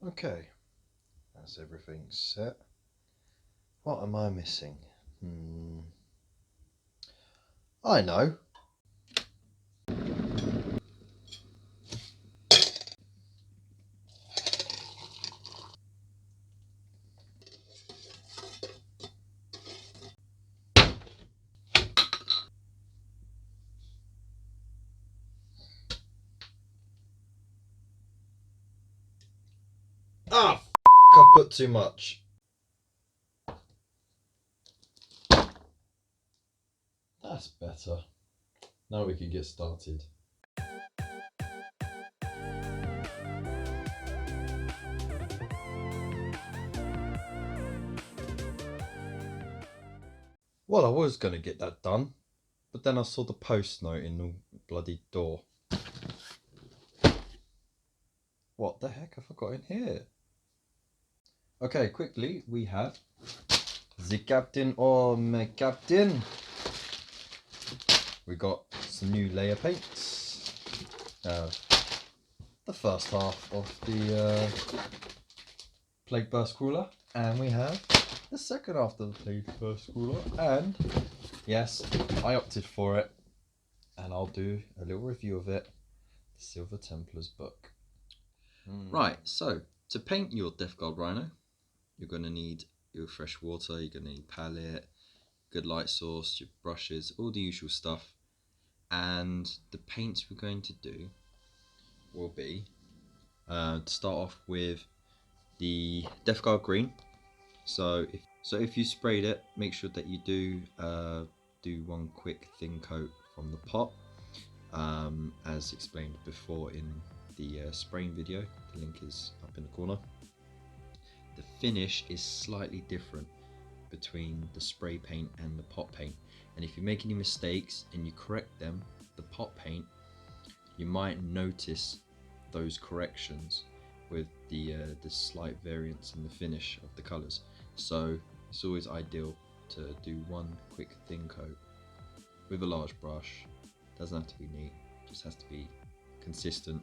Okay, that's everything set. What am I missing? I know. Ah, I put too much. That's better. Now we can get started. Well, I was going to get that done, but then I saw the post note in the bloody door. What the heck have I got in here? Okay, quickly, we have the captain or my captain. We got some new layer paints. The first half of the Plague Burst Crawler, and we have the second half of the Plague Burst Crawler, and yes, I opted for it, and I'll do a little review of it, the Silver Templar's book. Right, so to paint your Death Guard Rhino, you're going to need your fresh water, you're going to need palette, good light source, your brushes, all the usual stuff. And the paints we're going to do will be, to start off with, the Death Guard Green. So if you sprayed it, make sure that you do one quick thin coat from the pot, as explained before in the spraying video. The link is up in the corner. The finish is slightly different between the spray paint and the pot paint, and if you make any mistakes and you correct them, the pot paint, you might notice those corrections with the slight variance in the finish of the colours. So it's always ideal to do one quick thin coat with a large brush. Doesn't have to be neat, just has to be consistent.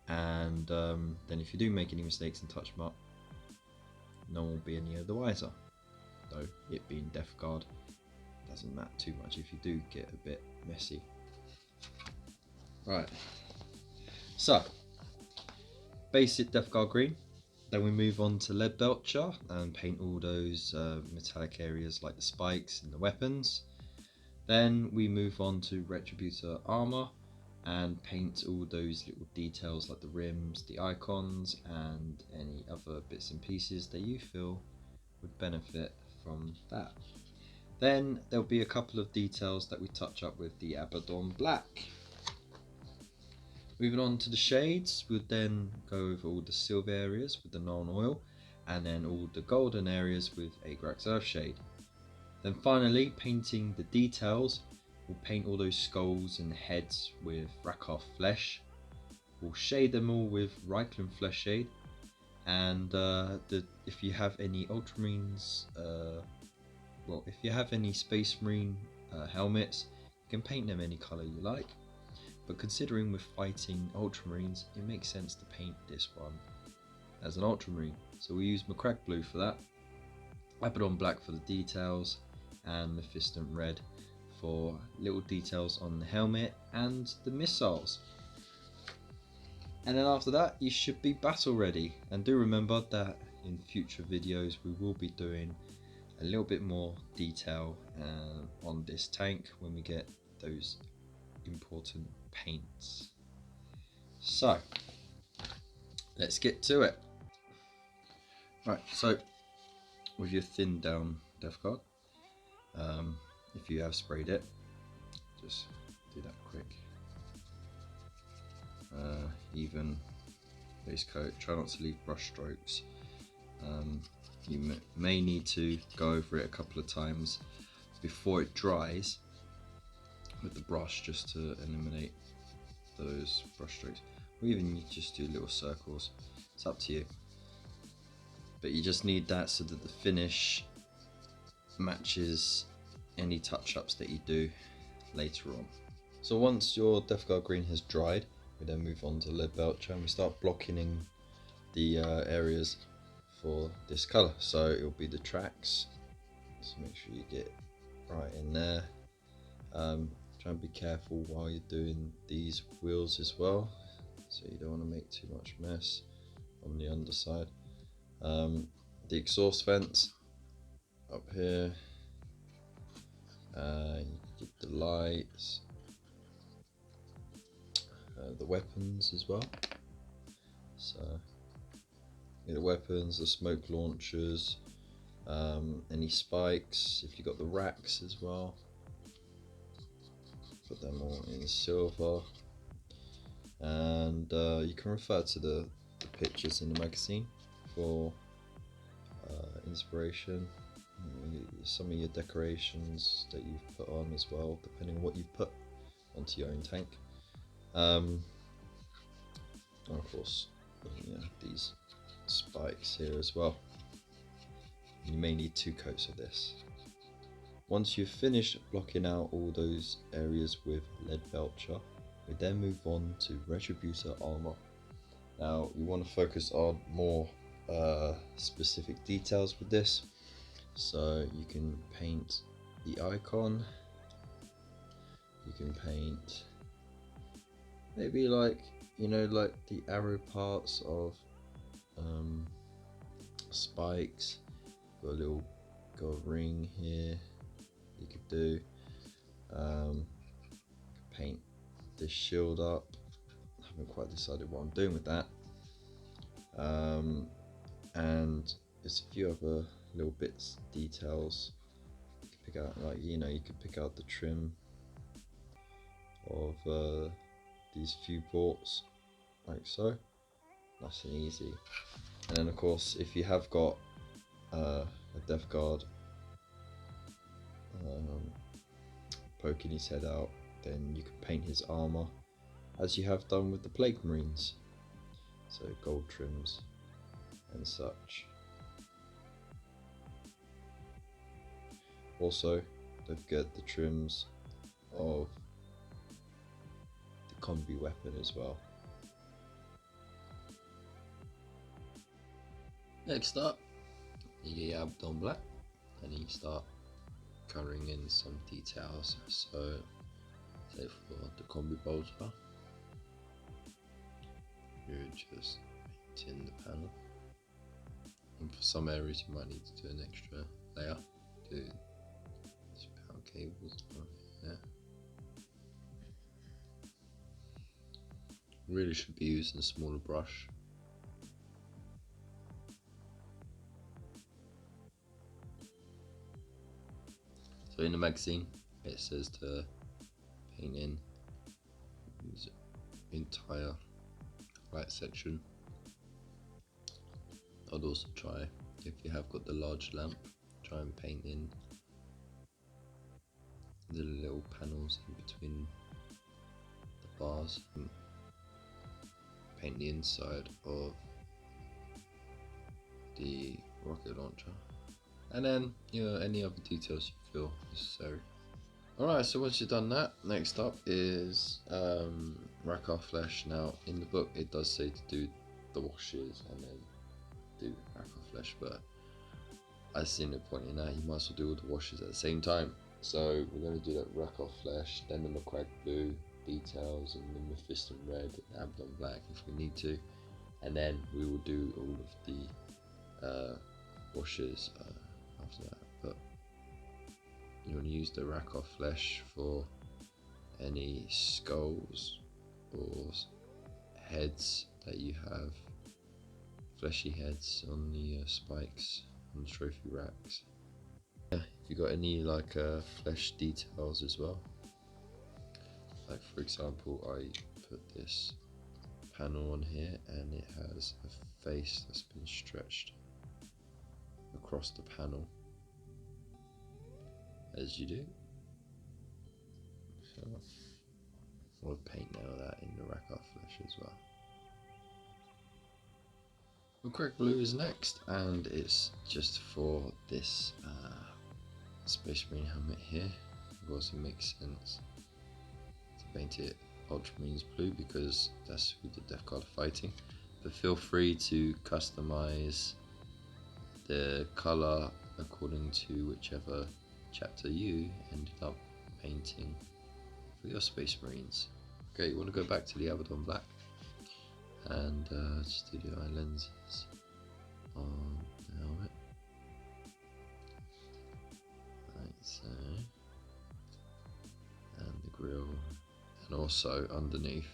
And then if you do make any mistakes and touch them up, no one will be any the wiser. Though it being Death Guard, doesn't matter too much if you do get a bit messy. Right, so basic Death Guard Green. Then we move on to Lead Belcher and paint all those metallic areas like the spikes and the weapons. Then we move on to Retributor Armor and paint all those little details like the rims, the icons, and any other bits and pieces that you feel would benefit from that. Then there'll be a couple of details that we touch up with the Abaddon Black. Moving on to the shades, we'll then go over all the silver areas with the Nuln Oil, and then all the golden areas with Agrax Earthshade. Then finally, painting the details, we'll paint all those skulls and heads with Rakoth Flesh. We'll shade them all with Reikland Flesh Shade, and if you have any Ultramarines, if you have any Space Marine helmets, you can paint them any colour you like. But considering we're fighting Ultramarines, it makes sense to paint this one as an Ultramarine. So we use Macragge Blue for that, Abaddon Black for the details, and Mephiston Red for little details on the helmet and the missiles. And then after that, you should be battle ready. And do remember that in future videos we will be doing a little bit more detail on this tank when we get those important paints. So let's get to it. Right, so with your thinned down Death Guard, if you have sprayed it, just do that quick. Even base coat, try not to leave brush strokes. You may need to go over it a couple of times before it dries with the brush, just to eliminate those brush strokes, or even you just do little circles. It's up to you, but you just need that so that the finish matches any touch-ups that you do later on. So once your Death Guard Green has dried, we then move on to Lead Belcher and we start blocking in the areas for this colour. So it'll be the tracks, so make sure you get right in there. Try and be careful while you're doing these wheels as well, so you don't want to make too much mess on the underside. The exhaust vents up here, you get the lights, the weapons as well. So the weapons, the smoke launchers, any spikes, if you got the racks as well, put them all in silver. And you can refer to the pictures in the magazine for inspiration. Some of your decorations that you've put on as well, depending on what you've put onto your own tank. And of course, these spikes here as well. You may need 2 coats of this. Once you've finished blocking out all those areas with lead belcher, we then move on to retributor armor. Now you want to focus on more specific details with this, so you can paint the icon, you can paint maybe like the arrow parts of spikes. Got a little ring here you could do. Paint this shield up. I haven't quite decided what I'm doing with that. And there's a few other little bits, details you can pick out, like you could pick out the trim of these few ports, like so, nice and easy. And then of course, if you have got a Death Guard poking his head out, then you can paint his armor as you have done with the Plague Marines, so gold trims and such. Also, don't forget the trims of the combi weapon as well. Next up, you get your Abdon black, and you start colouring in some details. So, say for the combi bolter, you're just painting the panel, and for some areas you might need to do an extra layer. Do these power cables right there. Really should be using a smaller brush. So in the magazine it says to paint in the entire right section. I'd also try, if you have got the large lamp, try and paint in the little panels in between the bars. And paint the inside of the rocket launcher, and then any other details you feel necessary. Alright, so once you've done that, next up is rack our flesh. Now in the book it does say to do the washes and then do rack our flesh, but I see no point in that. You might as well do all the washes at the same time. So we're going to do that rack our flesh, then the McQuack blue details, and the Mephiston red, and Abdon black if we need to, and then we will do all of the washes after that. But you want to use the rack off flesh for any skulls or heads that you have, fleshy heads on the spikes on the trophy racks. Yeah, if you got any like flesh details as well, like for example I put this panel on here and it has a face that's been stretched across the panel, as you do. So I'll paint now that in the rack off flesh as well. McQuack blue is next, and it's just for this Space Marine helmet here. Of course it makes sense to paint it Ultramarines blue because that's who the Death Guard are fighting. but feel free to customize the color according to whichever chapter you ended up painting for your Space Marines. Okay, you want to go back to the Abaddon Black and just do the eye lenses on the helmet, like so, and the grille, and also underneath,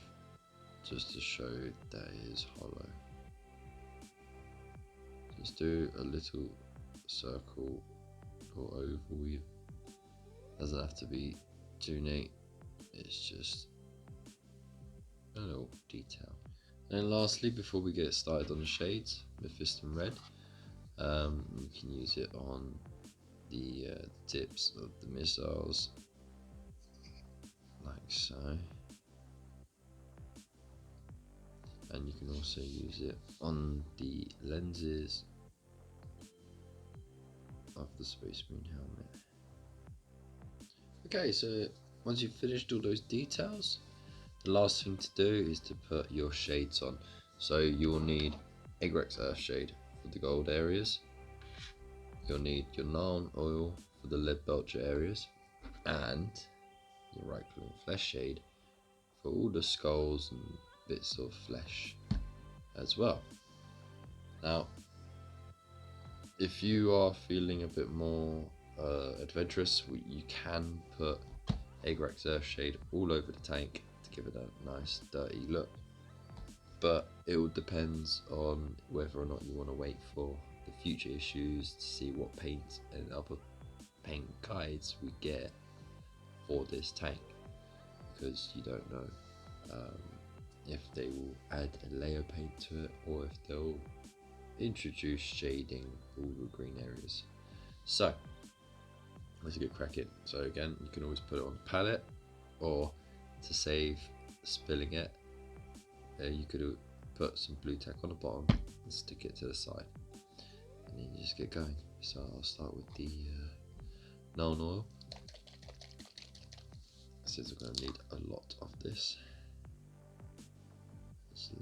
just to show that it is hollow. Just do a little circle or oval. It doesn't have to be too neat, it's just a little detail. And lastly, before we get started on the shades, Mephiston Red, you can use it on the tips of the missiles, like so. And you can also use it on the lenses of the Space Marine helmet. Okay, so once you've finished all those details, the last thing to do is to put your shades on. So you'll need Egrex Earthshade for the gold areas, you'll need your Narn oil for the lead belcher areas, and your Right Claw Flesh shade for all the skulls and bits of flesh as well. Now, if you are feeling a bit more adventurous, you can put Egrex Earthshade all over the tank to give it a nice dirty look, but it all depends on whether or not you want to wait for the future issues to see what paint and other paint guides we get for this tank, because you don't know if they will add a layer paint to it or if they'll introduce shading all the green areas. So let's get cracking. So again, you can always put it on the palette, or to save spilling it, you could put some blue tack on the bottom and stick it to the side, and then you just get going. So I'll start with the Narn oil, since we're going to need a lot of this. So,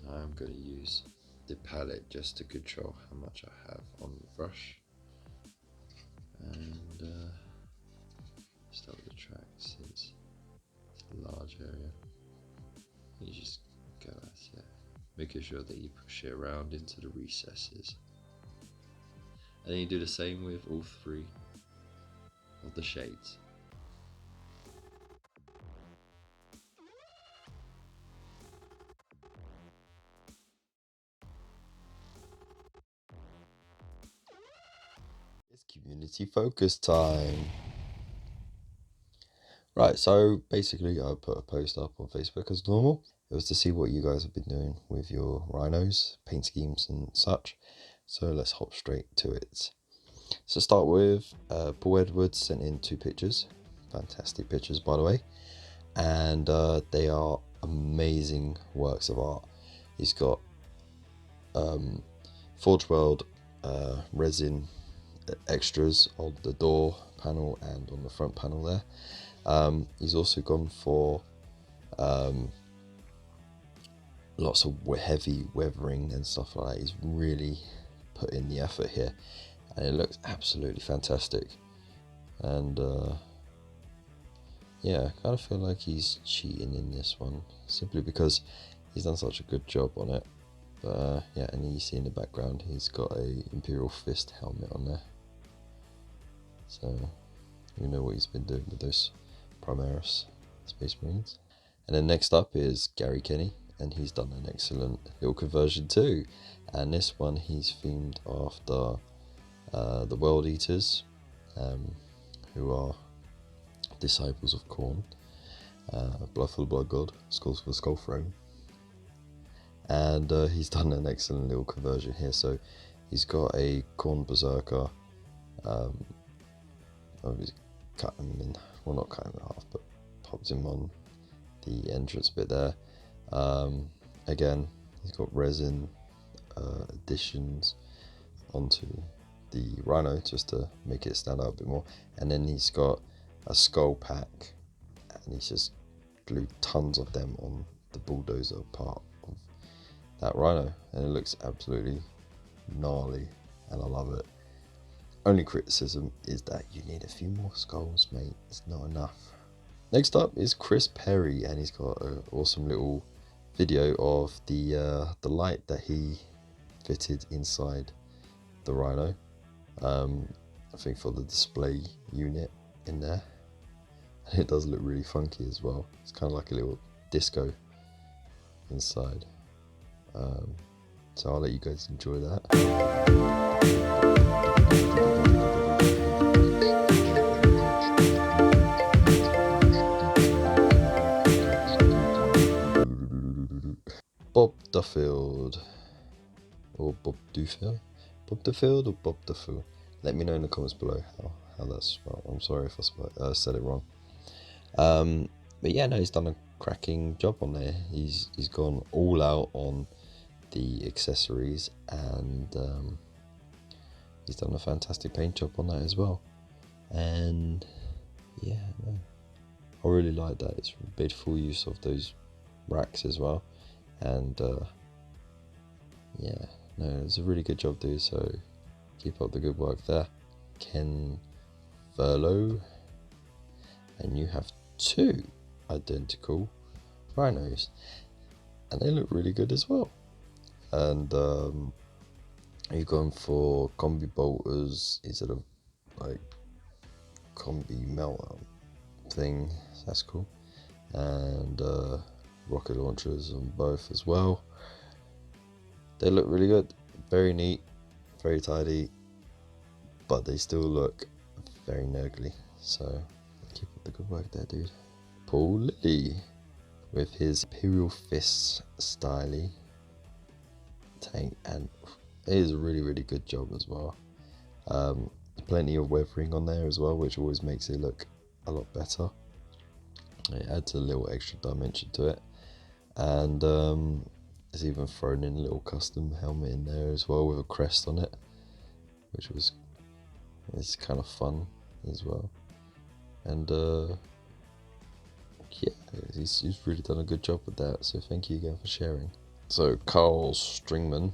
I'm going to use the palette just to control how much I have on the brush, and start with the track since it's a large area. You just go at it, making sure that you push it around into the recesses, and then you do the same with all three of the shades. It's community focus time. Right, so basically I put a post up on Facebook as normal. It was to see what you guys have been doing with your rhinos, paint schemes and such. So let's hop straight to it. So start with Paul Edwards sent in 2 pictures. Fantastic pictures, by the way. And they are amazing works of art. He's got Forge World resin extras on the door panel and on the front panel there. He's also gone for lots of heavy weathering and stuff like that. He's really put in the effort here, and it looks absolutely fantastic. And yeah, I kind of feel like he's cheating in this one, simply because he's done such a good job on it. But yeah, and you see in the background he's got a Imperial Fist helmet on there, so you know what he's been doing with those Primaris Space Marines. And then next up is Gary Kenny, and he's done an excellent little conversion too. And this one he's themed after the World Eaters, who are disciples of Khorne, Blood for the Blood God, Skulls for the Skull Throne. And he's done an excellent little conversion here. So he's got a Khorne Berserker, obviously cut him in, well, not cut him in half, but popped him on the entrance bit there. Again, he's got resin additions onto the Rhino just to make it stand out a bit more, and then he's got a skull pack, and he's just glued tons of them on the bulldozer part of that Rhino, and it looks absolutely gnarly, and I love it. Only criticism is that you need a few more skulls, mate. It's not enough. Next up is Chris Perry, and he's got an awesome little video of the light that he fitted inside the Rhino. I think for the display unit in there, and it does look really funky as well. It's kind of like a little disco inside. So I'll let you guys enjoy that. Bob Duffield, or Bob Duffield? Bob Duffield or Bob Duffield? Let me know in the comments below how that's spelled. I'm sorry if I said it wrong. But yeah, no, he's done a cracking job on there. He's gone all out on the accessories, and he's done a fantastic paint job on that as well. And yeah, no, I really like that. It's made full use of those racks as well, and yeah, no, it's a really good job, dude. So keep up the good work there, Ken Verlo. And you have 2 identical Rhinos, and they look really good as well. And you've gone for combi bolters instead of like combi melter thing. That's cool. And rocket launchers on both as well. They look really good, very neat, very tidy, but they still look very nergly. So keep up the good work there, dude. Paul Lilly with his Imperial Fists styly tank, and it is a really good job as well. Plenty of weathering on there as well, which always makes it look a lot better. It adds a little extra dimension to it, and it's even thrown in a little custom helmet in there as well with a crest on it, which it's kind of fun as well. And yeah, he's really done a good job with that, so thank you again for sharing. So Carl Stringman,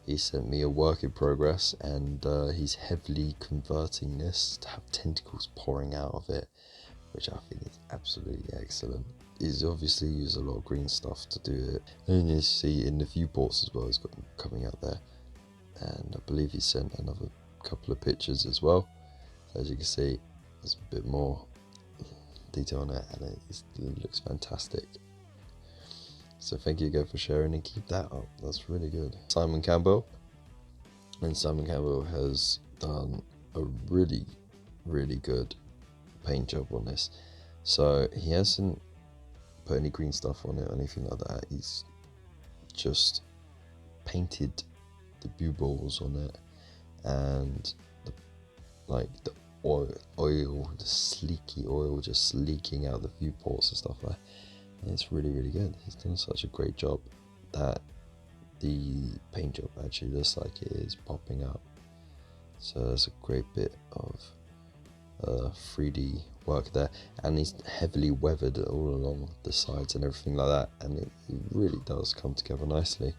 he sent me a work in progress, and he's heavily converting this to have tentacles pouring out of it, which I think is absolutely excellent. He's obviously used a lot of green stuff to do it, and you see in the viewports as well, he's got them coming out there. And I believe he sent another couple of pictures as well. So as you can see, there's a bit more detail on it, and it looks fantastic. So thank you again for sharing, and keep that up. That's really good. Simon Campbell, and Simon Campbell has done a really good paint job on this. So he hasn't put any green stuff on it or anything like that. He's just painted the buballs on it, and the oil, the sleeky oil just leaking out the viewports and stuff like that. And it's really good. He's done such a great job that the paint job actually looks like it is popping out. So there's a great bit of 3D work there, and he's heavily weathered all along the sides and everything like that, and it really does come together nicely.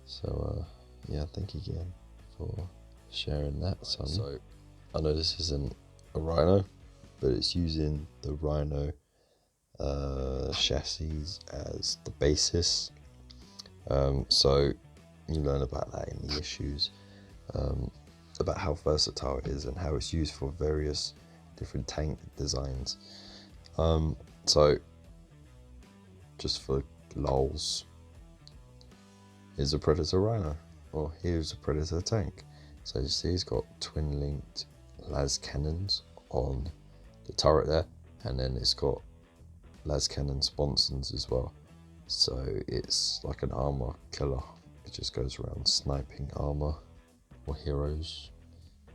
So yeah, thank you again for sharing that, son. So I know this isn't a Rhino, but it's using the Rhino chassis as the basis. So you learn about that in the issues, about how versatile it is and how it's used for various different tank designs. So just for lols, here's a Predator Rhino, or here's a Predator tank. So you see he's got twin linked las cannons on the turret there, and then it's got las cannon sponsons as well. So it's like an armor killer. It just goes around sniping armor or heroes.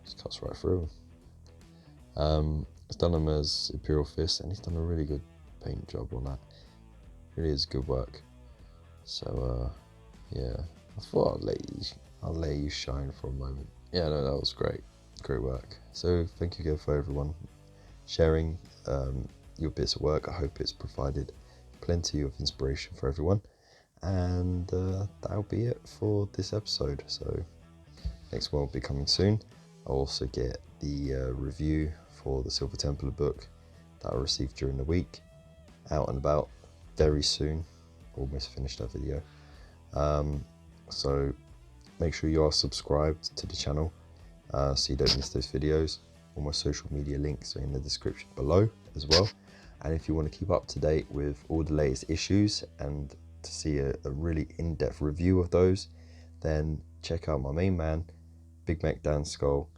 Just cuts right through them. He's done them as Imperial Fist, and he's done a really good paint job on that. Really is good work. So yeah, I thought I'll let you shine for a moment. Yeah, no, that was great work. So thank you again for everyone sharing. your bits of work. I hope it's provided plenty of inspiration for everyone. And that'll be it for this episode. So next one will be coming soon. I'll also get the review for the Silver Templar book that I received during the week out and about very soon. Almost finished that video. So make sure you are subscribed to the channel so you don't miss those videos. All my social media links are in the description below as well. And if you want to keep up to date with all the latest issues and to see a really in-depth review of those, then check out my main man, Big Mac Dan Skull.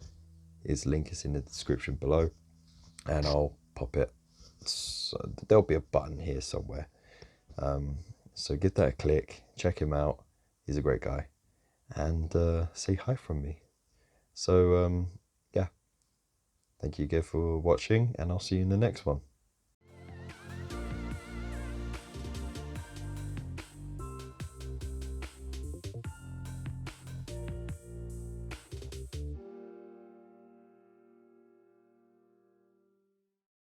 His link is in the description below, and I'll pop it. So there'll be a button here somewhere. So give that a click, check him out. He's a great guy. And say hi from me. So yeah, thank you again for watching, and I'll see you in the next one.